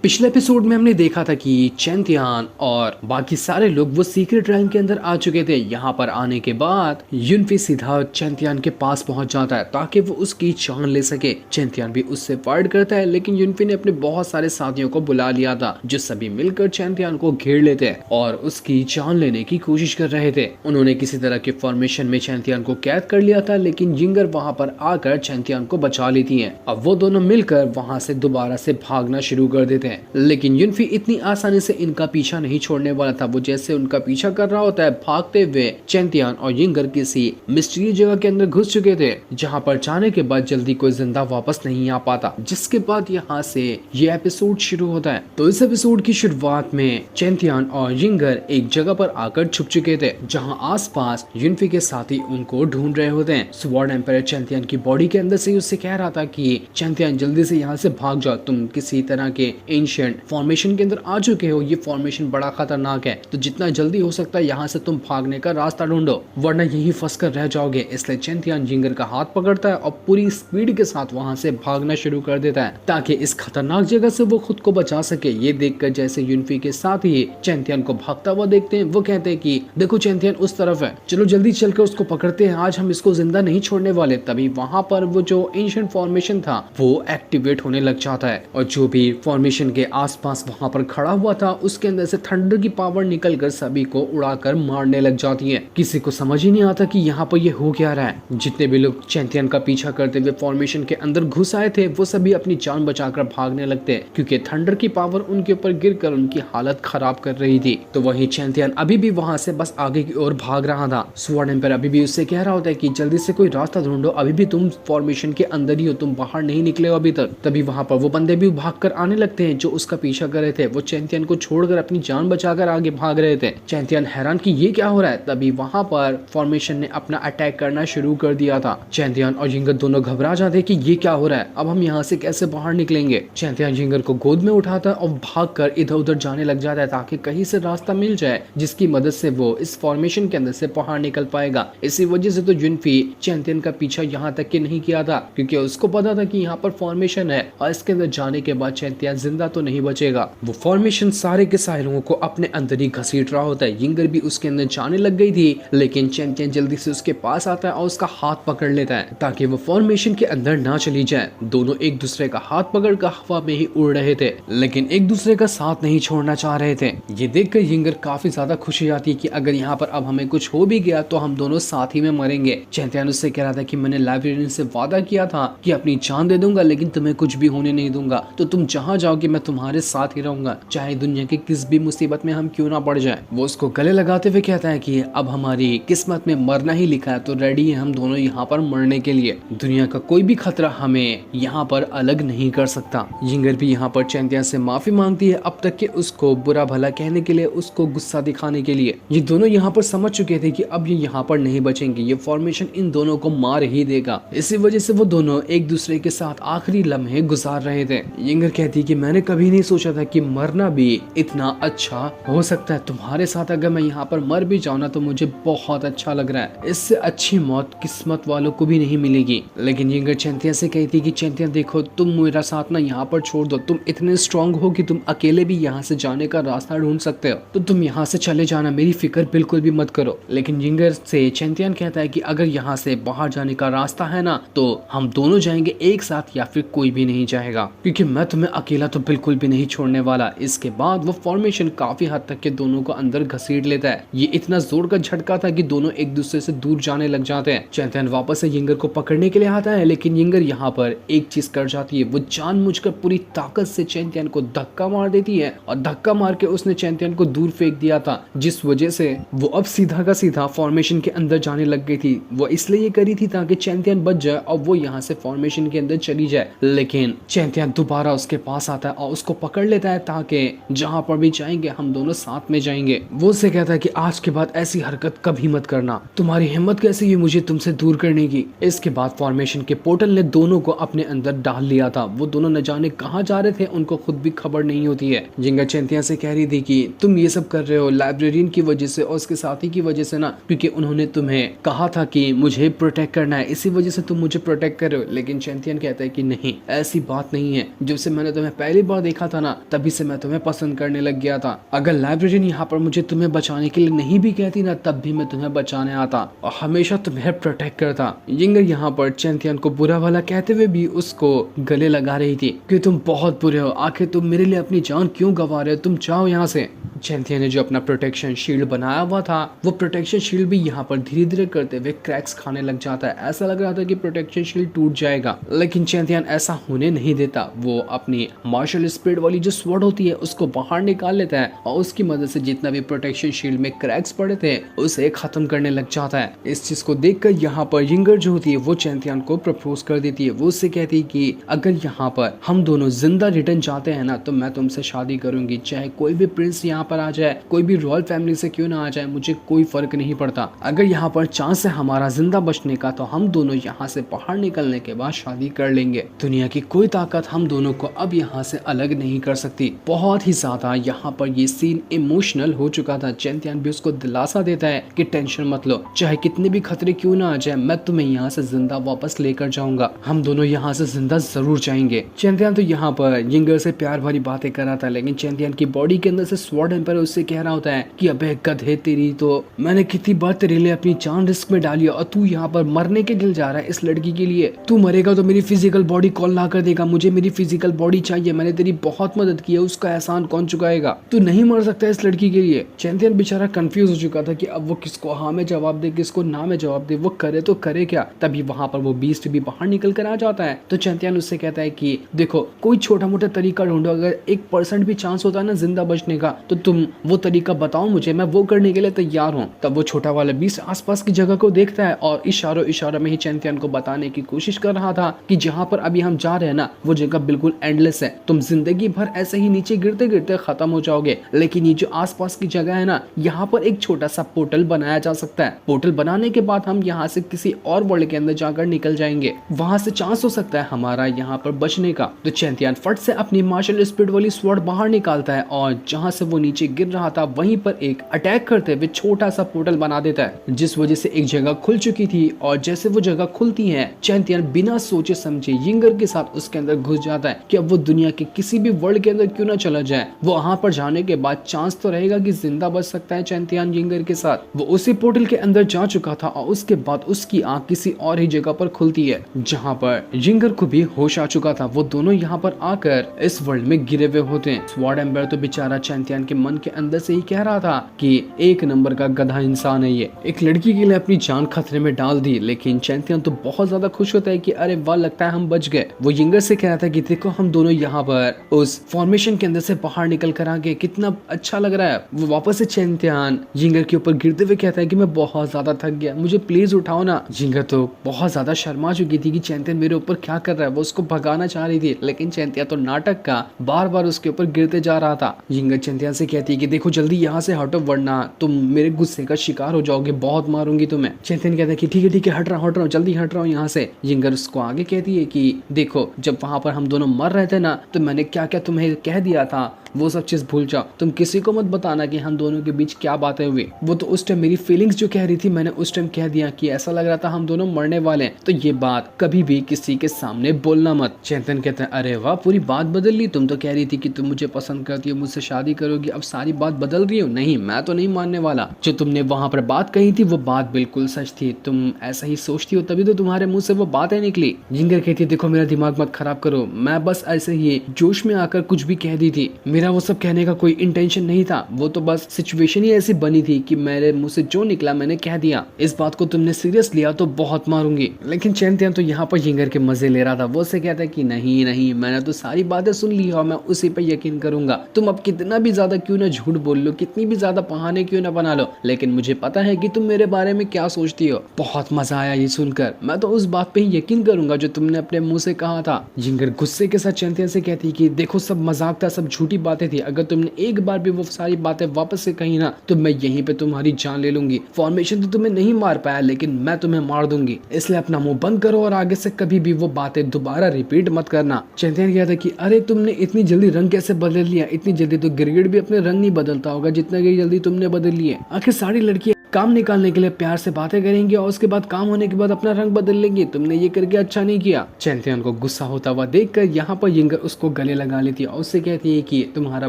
पिछले एपिसोड में हमने देखा था कि चैंतियान और बाकी सारे लोग वो सीक्रेट रैम के अंदर आ चुके थे। यहाँ पर आने के बाद युनफी सीधा चैंतियान के पास पहुंच जाता है ताकि वो उसकी जान ले सके। चैंतियान भी उससे फाइट करता है, लेकिन युनफी ने अपने बहुत सारे साथियों को बुला लिया था जो सभी मिलकर चैंतियान को घेर लेते हैं और उसकी जान लेने की कोशिश कर रहे थे। उन्होंने किसी तरह के फॉर्मेशन में चैंतियान को कैद कर लिया था, लेकिन जिंगर वहाँ पर आकर चैंतियान को बचा लेती है। अब वो दोनों मिलकर वहाँ से दोबारा से भागना शुरू कर देते हैं, लेकिन युनफी इतनी आसानी से इनका पीछा नहीं छोड़ने वाला था। वो जैसे उनका पीछा कर रहा होता है, भागते हुए चैंतियान और जिंगर किसी मिस्टीरियस जगह के अंदर घुस चुके थे, जहां पर जाने के बाद जल्दी कोई जिंदा वापस नहीं आ पाता। जिसके बाद यहाँ से ये एपिसोड शुरू होता है। तो इस एपिसोड की शुरुआत में चैंतियान और जिंगर एक जगह पर आकर छुप चुके थे, जहाँ आसपास युनफी के साथी उनको ढूंढ रहे होते हैं। स्वॉर्ड एम्पायर चैंतियान की बॉडी के अंदर से उससे कह रहा था कि चैंतियान जल्दी से यहाँ से भाग जाओ, तुम किसी तरह के एंशिएंट फॉर्मेशन के अंदर आ चुके हो। ये फॉर्मेशन बड़ा खतरनाक है, तो जितना जल्दी हो सकता है यहाँ से तुम भागने का रास्ता ढूंढो, वरना यही फंस कर रह जाओगे। इसलिए चैंतियान जिंगर का हाथ पकड़ता है और पूरी स्पीड के साथ वहां से भागना शुरू कर देता है ताकि इस खतरनाक जगह से वो खुद को बचा सके। ये देखकर जैसे युनफी के साथ ही चैंतियान को भागता हुआ देखते हैं, वो कहते हैं कि देखो चैंतियान उस तरफ है, चलो जल्दी चलकर उसको पकड़ते हैं, आज हम इसको जिंदा नहीं छोड़ने वाले। तभी वहां पर वो जो एंशिएंट फॉर्मेशन था वो एक्टिवेट होने लग जाता है और जो भी फॉर्मेशन के आसपास वहां पर खड़ा हुआ था उसके अंदर से थंडर की पावर निकलकर सभी को उड़ाकर मारने लग जाती है। किसी को समझ ही नहीं आता कि यहाँ पर ये हो क्या रहा है। जितने भी लोग चैंतियन का पीछा करते हुए फॉर्मेशन के अंदर घुस आए थे, वो सभी अपनी जान बचाकर भागने लगते हैं, क्योंकि थंडर की पावर उनके ऊपर गिरकर उनकी हालत खराब कर रही थी। तो वही चैंतियन अभी भी वहां से बस आगे की ओर भाग रहा था। स्वॉर्ड एम्पायर अभी भी उससे कह रहा होता है कि जल्दी से कोई रास्ता ढूंढो, अभी भी तुम फॉर्मेशन के अंदर ही हो, तुम बाहर नहीं निकले हो अभी तक। तभी वहां पर वो बंदे भी भाग कर आने लगते हैं जो उसका पीछा कर रहे थे। वो चैंतियन को छोड़कर अपनी जान बचाकर आगे भाग रहे थे। चैंतियन हैरान कि ये क्या हो रहा है। तभी वहां पर फॉर्मेशन ने अपना अटैक करना शुरू कर दिया था। चैंतियन और जिंगर दोनों घबरा जाते कि ये क्या हो रहा है, अब हम यहाँ से कैसे बाहर निकलेंगे। चैंतियन जिंगर को गोद में उठाता और भागकर इधर उधर जाने लग जाता है ताकि कहीं से रास्ता मिल जाए जिसकी मदद से वो इस फॉर्मेशन के अंदर से बाहर निकल पाएगा। इसी वजह से तो युनफी चैंतियन का पीछा यहाँ तक के नहीं किया था, क्योंकि उसको पता था कि यहाँ पर फॉर्मेशन है और इसके अंदर जाने के बाद चैंतियन जिंदा तो नहीं बचेगा। वो फॉर्मेशन सारे के सारे लोगों को अपने अंदर ही घसीट रहा होता है। जिंगर भी उसके अंदर जाने लग गई थी, लेकिन चैंतियन जल्दी से उसके पास आता है और उसका हाथ पकड़ लेता है ताकि वो फॉर्मेशन के अंदर ना चली जाए। दोनों एक दूसरे का हाथ पकड़कर हवा में ही उड़ रहे थे, लेकिन एक दूसरे का साथ नहीं छोड़ना चाह रहे थे। ये देखकर जिंगर काफी ज्यादा खुशी आती है कि अगर यहाँ पर अब हमें कुछ हो भी गया तो हम दोनों साथ ही में मरेंगे। चैंतियन उससे कह रहा था कि मैंने लाइब्रेरियन से वादा किया था कि अपनी जान दे दूंगा, लेकिन तुम्हें कुछ भी होने नहीं दूंगा, तो तुम जहाँ जाओगे मैं तुम्हारे साथ ही रहूंगा, चाहे दुनिया की किस भी मुसीबत में हम क्यों ना पड़ जाए। वो उसको गले लगाते हुए कहता है कि अब हमारी किस्मत में मरना ही लिखा है, तो रेडी है हम दोनों यहाँ पर मरने के लिए। दुनिया का कोई भी खतरा हमें यहाँ पर अलग नहीं कर सकता। जिंगर भी यहाँ पर चैंतियन से माफी मांगती है, अब तक के उसको बुरा भला कहने के लिए, उसको गुस्सा दिखाने के लिए। ये दोनों यहाँ पर समझ चुके थे कि अब ये यहाँ पर नहीं बचेंगे, ये फॉर्मेशन इन दोनों को मार ही देगा। इसी वजह से वो दोनों एक दूसरे के साथ आखिरी लम्हे गुजार रहे थे। जिंगर कहती कि मैंने कभी नहीं सोचा था कि मरना भी इतना अच्छा हो सकता है। तुम्हारे साथ अगर मैं यहाँ पर मर भी जाऊँ ना तो मुझे बहुत अच्छा लग रहा है, इससे अच्छी मौत किस्मत वालों को भी नहीं मिलेगी। लेकिन जिंगर चैंतियन से कहती कि चैंतियन देखो, तुम मेरा साथ ना यहाँ पर छोड़ दो, तुम इतने स्ट्रांग हो कि तुम अकेले भी यहाँ से जाने का रास्ता ढूंढ सकते हो, तो तुम यहाँ से चले जाना, मेरी फिक्र बिल्कुल भी मत करो। लेकिन जिंगर से चैंतियन कहता है कि अगर यहाँ से बाहर जाने का रास्ता है ना तो हम दोनों जाएंगे एक साथ, या फिर कोई भी नहीं जाएगा, क्योंकि मैं तुम्हें अकेला तो बिल्कुल भी नहीं छोड़ने वाला। इसके बाद वो फॉर्मेशन काफी हद तक के दोनों को अंदर घसीट लेता है। ये इतना जोर का झटका था कि दोनों एक दूसरे से दूर जाने लग जाते हैं। चैंतियन वापस से जिंगर को पकड़ने के लिए आता है, लेकिन जिंगर यहाँ पर एक चीज कर जाती है, वो जानबूझकर पूरी ताकत से चैंतियन को धक्का मार देती है और धक्का मार के उसने चैंतियन को दूर फेंक दिया था, जिस वजह से वो अब सीधा का सीधा फॉर्मेशन के अंदर जाने लग गई थी। वो इसलिए ये करी थी ताकि चैंतियन बच जाए और वो यहाँ से फॉर्मेशन के अंदर चली जाए। लेकिन चैंतियन दोबारा उसके पास आता है और उसको पकड़ लेता है ताकि जहां पर भी जाएंगे हम दोनों साथ में जाएंगे। वो उससे कहता है कि आज के बाद ऐसी हरकत कभी मत करना, तुम्हारी हिम्मत कैसी है मुझे तुमसे दूर करने की। इसके बाद फॉर्मेशन के पोर्टल ने दोनों को अपने अंदर डाल लिया था। वो दोनों न जाने कहाँ जा रहे थे, उनको खुद भी खबर नहीं होती है। जिंगर चैंतियन से कह रही थी कि तुम ये सब कर रहे हो लाइब्रेरियन की वजह से और उसके साथी की वजह से ना, क्योंकि उन्होंने तुम्हें कहा था कि मुझे प्रोटेक्ट करना है, इसी वजह से तुम मुझे प्रोटेक्ट कर रहे हो। लेकिन चैंतियन कहता है कि नहीं, ऐसी बात नहीं है, जब से मैंने तुम्हें पहली बार देखा था ना, तभी से मैं तुम्हें पसंद करने लग गया था। अगर लाइब्रेरियन यहाँ पर मुझे तुम्हें बचाने के लिए नहीं भी कहती ना, तब भी मैं तुम्हें बचाने आता और हमेशा तुम्हें प्रोटेक्ट करता। यिंगर यहाँ पर चैंतियन को बुरा भला कहते हुए भी उसको गले लगा रही थी कि तुम बहुत बुरे हो, आखिर तुम मेरे लिए अपनी जान क्यों गंवा रहे हो, तुम जाओ यहाँ से। चैंतियन ने जो अपना प्रोटेक्शन शील्ड बनाया हुआ था, वो प्रोटेक्शन शील्ड भी यहाँ पर धीरे धीरे करते हुए क्रैक्स खाने लग जाता है। ऐसा लग रहा था कि प्रोटेक्शन शील्ड टूट जाएगा, लेकिन चैंतियन ऐसा होने नहीं देता। वो अपनी मार्शल स्पिरिट वाली जो स्वॉर्ड होती है उसको बाहर निकाल लेता है और उसकी मदद से जितना भी प्रोटेक्शन शील्ड में क्रैक्स पड़े थे उसे खत्म करने लग जाता है। इस चीज को देखकर यहाँ पर यिंगर जो होती है वो चैंतियन को प्रपोज कर देती है। वो उससे कहती है कि अगर यहाँ पर हम दोनों जिंदा रिटर्न चाहते हैं ना, तो मैं तुमसे शादी करूंगी, चाहे कोई भी प्रिंस यहाँ पर आ जाए, कोई भी रॉयल फैमिली से क्यों ना आ जाए, मुझे कोई फर्क नहीं पड़ता। अगर यहाँ पर चांस है हमारा जिंदा बचने का, तो हम दोनों यहाँ से बाहर निकलने के बाद शादी कर लेंगे। दुनिया की कोई ताकत हम दोनों को अब यहाँ से अलग नहीं कर सकती। बहुत ही ज्यादा यहाँ पर ये सीन इमोशनल हो चुका था। चैंतियन भी उसको दिलासा देता है कि टेंशन मत लो, चाहे कितने भी खतरे क्यों ना आ जाए, मैं तुम्हें यहाँ से जिंदा वापस लेकर जाऊंगा, हम दोनों यहाँ से जिंदा जरूर जाएंगे। चैंतियन तो यहाँ पर यिंगर से प्यार भरी बातें कर रहा था, लेकिन चैंतियन की बॉडी के अंदर से स्वॉर्ड एम्पायर उससे कह रहा होता है कि अबे गधे, तेरी तो मैंने कितनी बार तेरे लिए अपनी जान रिस्क में डाली और तू यहाँ पर मरने के दिल जा रहा है इस लड़की के लिए। तू मरेगा तो मेरी फिजिकल बॉडी कौन ला कर देगा, मुझे मेरी फिजिकल बॉडी चाहिए, मैंने तेरी बहुत मदद की है, उसका एहसान कौन चुकाएगा, तू नहीं मर सकता इस लड़की के लिए। चैंतियन बेचारा कंफ्यूज हो चुका था कि अब वो किसको हाँ में जवाब दे, किसको ना में जवाब दे, वो करे तो करे क्या। तभी वहां पर वो बीस्ट भी बाहर निकल कर आ जाता है। तो चैंतियन उससे कहता है कि देखो, कोई छोटा मोटा तरीका ढूंढो, अगर 1% भी चांस होता है ना जिंदा बचने का, तो तुम वो तरीका बताओ मुझे, मैं वो करने के लिए तैयार हूँ। तब वो छोटा वाला बीस्ट आसपास की जगह को देखता है और इशारों में ही चैंतियन को बताने की कोशिश कर रहा था कि जहाँ पर अभी हम जा रहे हैं ना, वो जगह बिल्कुल एंडलेस है, तुम जिंदगी भर ऐसे ही नीचे गिरते गिरते खत्म हो जाओगे, लेकिन ये जो आसपास की जगह है ना, यहाँ पर एक छोटा सा पोर्टल बनाया जा सकता है। पोर्टल बनाने के बाद हम यहाँ से किसी और वर्ल्ड के अंदर जाकर निकल जाएंगे, वहां से चांस हो सकता है हमारा यहाँ पर बचने का। तो चैंतियन फट से अपनी मार्शल स्पिरिट वाली स्वॉर्ड बाहर निकालता है और जहाँ से वो नीचे गिर रहा था वहीं पर एक अटैक करते हुए छोटा सा पोर्टल बना देता है, जिस वजह से एक जगह खुल चुकी थी। और जैसे वो जगह खुलती है, चैंतियन बिना सोचे समझे यिंगर के साथ उसके अंदर घुस जाता है कि अब वो दुनिया के किसी भी वर्ल्ड के अंदर क्यों ना चला जाए। वो वहां पर जाने के बाद चांस तो रहेगा कि जिंदा बच सकता है चैंतियन यिंगर के साथ। वो उसी पोर्टल के अंदर जा चुका था और उसके बाद उसकी आंख किसी और ही जगह पर खुलती है, जहाँ पर यिंगर को भी होश आ चुका था। वो दोनों यहाँ पर आकर इस वर्ल्ड में गिरे हुए होते हैं। स्वॉर्ड एम्पायर तो बेचारा चैंतियन के मन के अंदर से ही कह रहा था कि एक नंबर का गधा इंसान है ये, एक लड़की के लिए अपनी जान खतरे में डाल दी। लेकिन चैंतियन तो बहुत ज्यादा खुश होता है कि अरे वाह, लगता है हम बच गए। वो यिंगर से कह रहा था कि देखो, हम दोनों यहाँ पर उस फॉर्मेशन के अंदर से बाहर निकल कर आ गए, कितना अच्छा लग रहा है। वो वापस से चैंतियन यिंगर के ऊपर गिरते हुए कहता है कि मैं बहुत ज्यादा थक गया, मुझे प्लीज उठाओ ना। यिंगर तो बहुत ज्यादा शर्मा चुकी थी कि चैंतियन मेरे ऊपर क्या कर रहा है, वो उसको भगाना चाह रही थी, लेकिन चैंतियन तो नाटक का बार बार उसके ऊपर गिरते जा रहा था। यिंगर चैंतियन से कहती है कि देखो जल्दी यहाँ से हटो, वरना तुम मेरे गुस्से का शिकार हो जाओगे, बहुत मारूंगी तुम्हें। चैंतियन कहता है कि ठीक है हट रहा हूँ, जल्दी हट रहा हूँ यहाँ से। यिंगर उसको आगे कहती है कि देखो, जब वहां पर हम दोनों मर रहे थे ना, तो मैंने क्या क्या तुम्हें कह दिया था, वो सब चीज भूल जाओ, तुम किसी को मत बताना कि हम दोनों के बीच क्या बातें हुई। वो तो उस टाइम मेरी फीलिंग्स जो कह रही थी, मैंने उस टाइम कह दिया कि ऐसा लग रहा था हम दोनों मरने वाले हैं, तो ये बात कभी भी किसी के सामने बोलना मत। चैंतियन कहता है अरे वाह, पूरी बात बदल ली, तुम तो कह रही थी कि तुम मुझे पसंद करती हो, मुझसे शादी करोगी, अब सारी बात बदल रही हो। नहीं, मैं तो नहीं मानने वाला। जो तुमने वहां पर बात कही थी वो बात बिल्कुल सच थी, तुम ऐसा ही सोचती हो तभी तो तुम्हारे मुंह से वो बातें निकली। यिंगर कहती है देखो, मेरा दिमाग मत खराब करो, मैं बस ऐसे ही जोश में आकर कुछ भी कह दी थी, मेरा वो सब कहने का कोई इंटेंशन नहीं था, वो तो बस सिचुएशन ही ऐसी बनी थी कि मेरे मुंह से जो निकला मैंने कह दिया। इस बात को तुमने सीरियस लिया तो बहुत मारूंगी। लेकिन चैंतियन तो यहाँ पर यिंगर के मजे ले रहा था। वो से कहता है कि नहीं, मैंने तो सारी बातें सुन ली और मैं उसी पे यकीन करूंगा। तुम अब कितना भी ज्यादा क्यों ना झूठ बोल लो, कितनी भी ज्यादा बहाने क्यों ना बना लो, लेकिन मुझे पता है कि तुम मेरे बारे में क्या सोचती हो। बहुत मजा आया ये सुनकर, मैं तो उस बात पे ही यकीन करूंगा जो तुमने अपने मुंह से कहा था। यिंगर गुस्से के साथ चैंतियन से कहती कि देखो, सब मजाक था, सब झूठी बातें थी, अगर तुमने एक बार भी वो सारी बातें वापस से कही ना, तो मैं यहीं पे तुम्हारी जान ले लूंगी। फॉर्मेशन तो तुम्हें नहीं मार पाया, लेकिन मैं तुम्हें मार दूंगी, इसलिए अपना मुंह बंद करो और आगे से कभी भी वो बातें दोबारा रिपीट मत करना। चैंतियन कहता कि अरे तुमने इतनी जल्दी रंग कैसे बदल लिया, इतनी जल्दी तो गिरगिट भी अपने रंग नहीं बदलता होगा जितना कि जल्दी तुमने बदल लिए। आखिर सारी लड़कियां काम निकालने के लिए प्यार से बातें करेंगे और उसके बाद काम होने के बाद अपना रंग बदल लेंगे। तुमने ये करके अच्छा नहीं किया। चैंटियन को गुस्सा होता हुआ देखकर यहाँ पर यिंगर उसको गले लगा लेती है और उससे कहती है कि तुम्हारा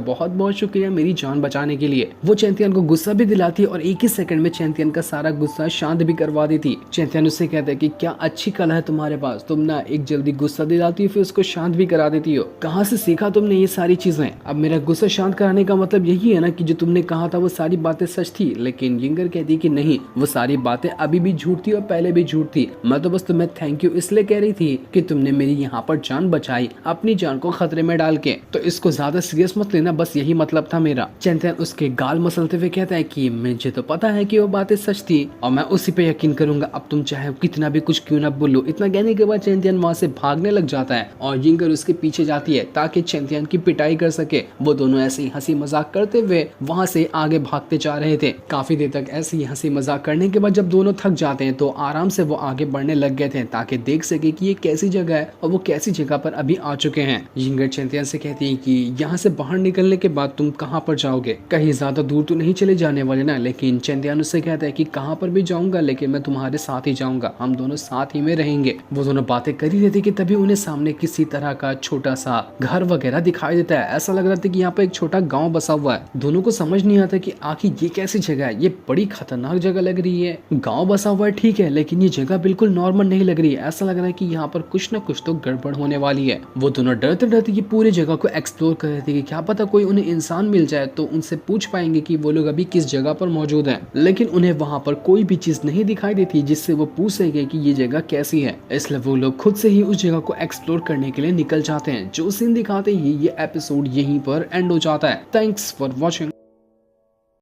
बहुत बहुत शुक्रिया मेरी जान बचाने के लिए। वो चैंटियन को गुस्सा भी दिलाती है और एक ही सेकंड में चैंटियन का सारा गुस्सा शांत भी करवा देती। चैंटियन उससे कहता है कि क्या अच्छी कला है तुम्हारे पास, तुम ना एक जल्दी गुस्सा दिलाती हो फिर उसको शांत भी करा देती हो। कहाँ से सीखा तुमने ये सारी चीजें? अब मेरा गुस्सा शांत कराने का मतलब यही है ना कि जो तुमने कहा था वो सारी बातें सच थी। लेकिन यिंगर कहती है कि नहीं, वो सारी बातें अभी भी झूठ थी और पहले भी झूठ थी। मैं तो बस तुम्हें थैंक यू इसलिए कह रही थी कि तुमने मेरी यहाँ पर जान बचाई, अपनी जान को खतरे में डाल के। तो इसको ज्यादा सीरियस मत लेना, बस यही मतलब था मेरा। चैंटियन उसके गाल मसलते हुए कहता है कि मुझे तो पता है कि वो बातें सच थी और मैं उसी पे यकीन करूंगा। अब तुम चाहे कितना भी कुछ क्यों ना बोलो। इतना कहने के बाद चैंटियन वहाँ से भागने लग जाता है और यिंगर उसके पीछे जाती है ताकि चैंटियन की पिटाई कर सके। वो दोनों ऐसे ही हंसी मजाक करते हुए वहाँ से आगे भागते जा रहे थे। काफी देर तक ऐसे ही हंसी मजाक करने के बाद जब दोनों थक जाते हैं तो आराम से वो आगे बढ़ने लग गए थे ताकि देख सके कि ये कैसी जगह है और वो कैसी जगह पर अभी आ चुके हैं। यिंगर चैंटियन से कहती है कि यहाँ से बाहर निकलने के बाद तुम कहाँ पर जाओगे? कहीं ज्यादा दूर तो नहीं चले जाने वाले ना? लेकिन चैंटियन उससे कहता है कि कहाँ पर भी जाऊंगा लेकिन मैं तुम्हारे साथ ही जाऊंगा, हम दोनों साथ ही में रहेंगे। वो दोनों बातें कर ही रहे थे कि तभी उन्हें सामने किसी तरह का छोटा सा घर वगैरह दिखाई देता है। ऐसा लग रहा था कि यहाँ पर एक छोटा गाँव बसा हुआ है। दोनों को समझ नहीं आता कि आखिर ये कैसी जगह है। ये बड़ी खतरनाक जगह लग रही है। गाँव बसा हुआ है ठीक है, लेकिन ये जगह बिल्कुल नॉर्मल नहीं लग रही है। ऐसा लग रहा है कि यहाँ पर कुछ न कुछ तो गड़बड़ होने वाली है। वो दोनों डरते डरते की पूरी जगह को एक्सप्लोर कर रहे थे कि क्या पता कोई उन्हें इंसान मिल जाए तो उनसे पूछ पाएंगे कि वो लोग अभी किस जगह पर मौजूद हैं। लेकिन उन्हें वहाँ पर कोई भी चीज नहीं दिखाई देती जिससे वो पूछ सके कि ये जगह कैसी है। इसलिए वो लोग खुद से ही उस जगह को एक्सप्लोर करने के लिए निकल जाते हैं। जो सीन दिखाते ही ये एपिसोड यहीं पर एंड हो जाता है। Thanks for watching.